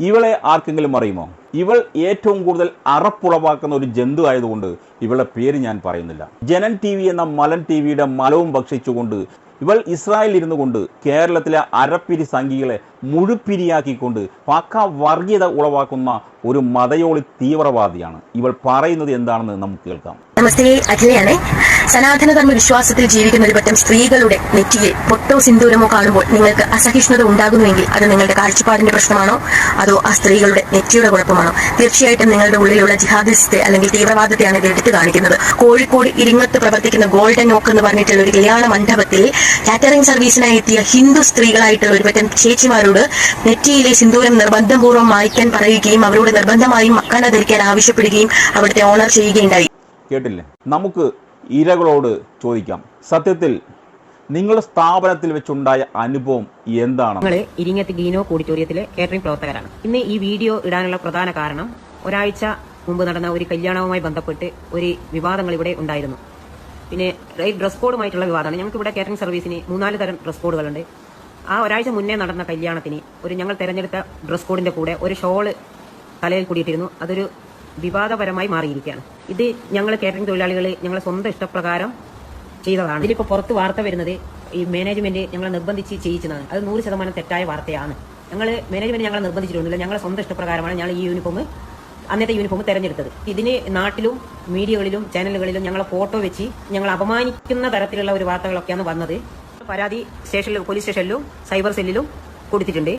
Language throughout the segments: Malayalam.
ഇവളെ ആർക്കെങ്കിലും അറിയുമോ? ഇവൾ ഏറ്റവും കൂടുതൽ അറപ്പുളവാക്കുന്ന ഒരു ജന്തു ആയതുകൊണ്ട് ഇവളുടെ പേര് ഞാൻ പറയുന്നില്ല. ജനൻ TV എന്ന മലൻ TVയുടെ മലവും ഭക്ഷിച്ചുകൊണ്ട് ഇവൾ ഇസ്രായേലിൽ ഇരുന്നു കൊണ്ട് കേരളത്തിലെ അരപ്പിരി സംഘികളെ മുഴുപ്പിരിയാക്കിക്കൊണ്ട് പക്ക വർഗീയത ഉളവാക്കുന്ന ഒരു മതയോളി തീവ്രവാദിയാണ്. ഇവൾ പറയുന്നത് എന്താണെന്ന് നമുക്ക് കേൾക്കാം. നമസ്തേ, അഖിലയാണ്. സനാതനധർമ്മ വിശ്വാസത്തിൽ ജീവിക്കുന്ന ഒരു പറ്റം സ്ത്രീകളുടെ നെറ്റിയിൽ പൊട്ടോ സിന്ദൂരമോ കാണുമ്പോൾ നിങ്ങൾക്ക് അസഹിഷ്ണുത ഉണ്ടാകുന്നുവെങ്കിൽ അത് നിങ്ങളുടെ കാഴ്ചപ്പാടിന്റെ പ്രശ്നമാണോ അതോ ആ സ്ത്രീകളുടെ നെറ്റിയുടെ കുഴപ്പമാണോ? തീർച്ചയായിട്ടും നിങ്ങളുടെ ഉള്ളിലുള്ള ജിഹാദിസ്റ്റ് അല്ലെങ്കിൽ തീവ്രവാദത്തെയാണ് ഇത് എടുത്തു കാണിക്കുന്നത്. കോഴിക്കോട് ഇരിങ്ങത്ത് പ്രവർത്തിക്കുന്ന ഗോൾഡൻ ഓക്ക് എന്ന് പറഞ്ഞിട്ടുള്ള ഒരു കല്യാണ മണ്ഡപത്തിൽ കാറ്ററിംഗ് സർവീസിനായി എത്തിയ ഹിന്ദു സ്ത്രീകളായിട്ടുള്ള ഒരു പറ്റം ചേച്ചിമാരോട് നെറ്റിയിലെ സിന്ദൂരം നിർബന്ധപൂർവ്വം മായ്ക്കാൻ പറയുകയും അവരോട് നിർബന്ധമായും മക്കണ ധരിക്കാൻ ആവശ്യപ്പെടുകയും അവിടുത്തെ ഓണർ ചെയ്യുകയുണ്ടായി. കേട്ടില്ലേ? നമുക്ക് ഇരകളോട് ചോദിക്കാം, സത്യത്തിൽ നിങ്ങളുടെ സ്ഥാപനത്തിൽ വെച്ചുണ്ടായ അനുഭവം എന്താണ്? ഞങ്ങൾ ഇരിങ്ങത്ത് ഗീനോ ഓഡിറ്റോറിയത്തിലെ കേറ്ററിംഗ് പ്രവർത്തകരാണ്. ഇന്ന് ഈ വീഡിയോ ഇടാനുള്ള പ്രധാന കാരണം ഒരാഴ്ച മുമ്പ് നടന്ന ഒരു കല്യാണവുമായി ബന്ധപ്പെട്ട് ഒരു വിവാദങ്ങൾ ഇവിടെ ഉണ്ടായിരുന്നു. പിന്നെ ഡ്രസ് കോഡുമായിട്ടുള്ള വിവാദമാണ്. ഞങ്ങൾക്ക് ഇവിടെ കേറ്ററിംഗ് സർവീസിന് 3-4 തരം ഡ്രസ് കോഡുകളുണ്ട്. ആ ഒരാഴ്ച മുന്നേ നടന്ന കല്യാണത്തിന് ഞങ്ങൾ തെരഞ്ഞെടുത്ത ഡ്രസ് കോഡിന്റെ കൂടെ ഒരു ഷോള് തലയിൽ കൂടിയിട്ടിരുന്നു. അതൊരു വിവാദപരമായി മാറിയിരിക്കുകയാണ്. ഇത് ഞങ്ങൾ കേറ്ററിംഗ് തൊഴിലാളികൾ ഞങ്ങളെ സ്വന്തം ഇഷ്ടപ്രകാരം ചെയ്തതാണ്. ഇതിലിപ്പോൾ പുറത്ത് വാർത്ത വരുന്നത് ഈ മാനേജ്മെന്റ് ഞങ്ങളെ നിർബന്ധിച്ച് ചെയ്യിച്ചതാണ്. അത് 100% തെറ്റായ വാർത്തയാണ്. മാനേജ്മെന്റ് ഞങ്ങളെ നിർബന്ധിച്ചിട്ടൊന്നുമില്ല. ഞങ്ങളെ സ്വന്തം ഇഷ്ടപ്രകാരമാണ് ഞങ്ങൾ ഈ അന്നത്തെ യൂണിഫോം തെരഞ്ഞെടുത്തത്. ഇതിന് നാട്ടിലും മീഡിയകളിലും ചാനലുകളിലും ഞങ്ങളെ ഫോട്ടോ വെച്ച് ഞങ്ങൾ അപമാനിക്കുന്ന തരത്തിലുള്ള ഒരു വാർത്തകളൊക്കെയാണ് വന്നത്. പരാതി സ്റ്റേഷനിലും പോലീസ് സ്റ്റേഷനിലും സൈബർ സെല്ലിലും കൊടുത്തിട്ടുണ്ട്.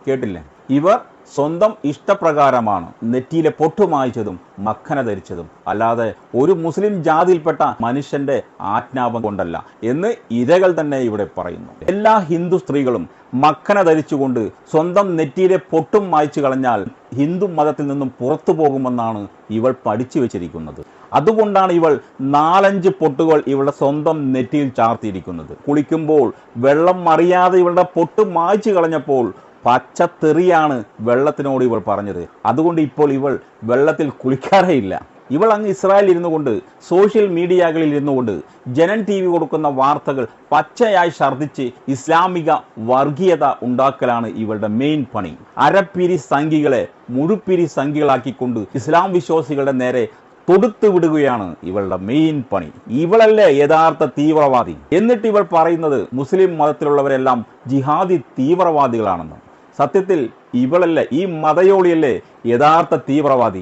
കേട്ടില്ലേ? ഇവർ സ്വന്തം ഇഷ്ടപ്രകാരമാണ് നെറ്റിയിലെ പൊട്ടുമായിച്ചതും മക്കന ധരിച്ചതും, അല്ലാതെ ഒരു മുസ്ലിം ജാതിയിൽപ്പെട്ട മനുഷ്യന്റെ ആജ്ഞാപം കൊണ്ടല്ല എന്ന് ഇരകൾ തന്നെ ഇവിടെ പറയുന്നു. എല്ലാ ഹിന്ദു സ്ത്രീകളും മക്കന ധരിച്ചുകൊണ്ട് സ്വന്തം നെറ്റിയിലെ പൊട്ടും മായ്ച്ചു കളഞ്ഞാൽ ഹിന്ദു മതത്തിൽ നിന്നും പുറത്തു പോകുമെന്നാണ് ഇവൾ പഠിച്ചു വെച്ചിരിക്കുന്നത്. അതുകൊണ്ടാണ് ഇവൾ 4-5 പൊട്ടുകൾ ഇവളുടെ സ്വന്തം നെറ്റിയിൽ ചാർത്തിയിരിക്കുന്നത്. കുളിക്കുമ്പോൾ വെള്ളം അറിയാതെ ഇവളുടെ പൊട്ട് മായ്ച്ചു കളഞ്ഞപ്പോൾ പച്ചത്തെറിയാണ് വെള്ളത്തിനോട് ഇവൾ പറഞ്ഞത്. അതുകൊണ്ട് ഇപ്പോൾ ഇവൾ വെള്ളത്തിൽ കുളിക്കാറേ ഇല്ല. ഇവൾ അങ്ങ് ഇസ്രായേലിൽ ഇരുന്നു കൊണ്ട് സോഷ്യൽ മീഡിയകളിൽ ഇരുന്നുകൊണ്ട് ജനൻ TV കൊടുക്കുന്ന വാർത്തകൾ പച്ചയായി ഛർദ്ദിച്ച് ഇസ്ലാമിക വർഗീയത ഉണ്ടാക്കലാണ് ഇവളുടെ മെയിൻ പണി. അരപ്പിരി സംഘികളെ മുഴുപ്പിരി സംഘികളാക്കിക്കൊണ്ട് ഇസ്ലാം വിശ്വാസികളുടെ നേരെ തൊടുത്തു വിടുകയാണ് ഇവളുടെ മെയിൻ പണി. ഇവളല്ലേ യഥാർത്ഥ തീവ്രവാദി? എന്നിട്ട് ഇവൾ പറയുന്നത് മുസ്ലിം മതത്തിലുള്ളവരെല്ലാം ജിഹാദി തീവ്രവാദികളാണെന്ന്. സത്യത്തിൽ ഇവളല്ലേ, ഈ മതയോളിയല്ലേ യഥാർത്ഥ തീവ്രവാദി?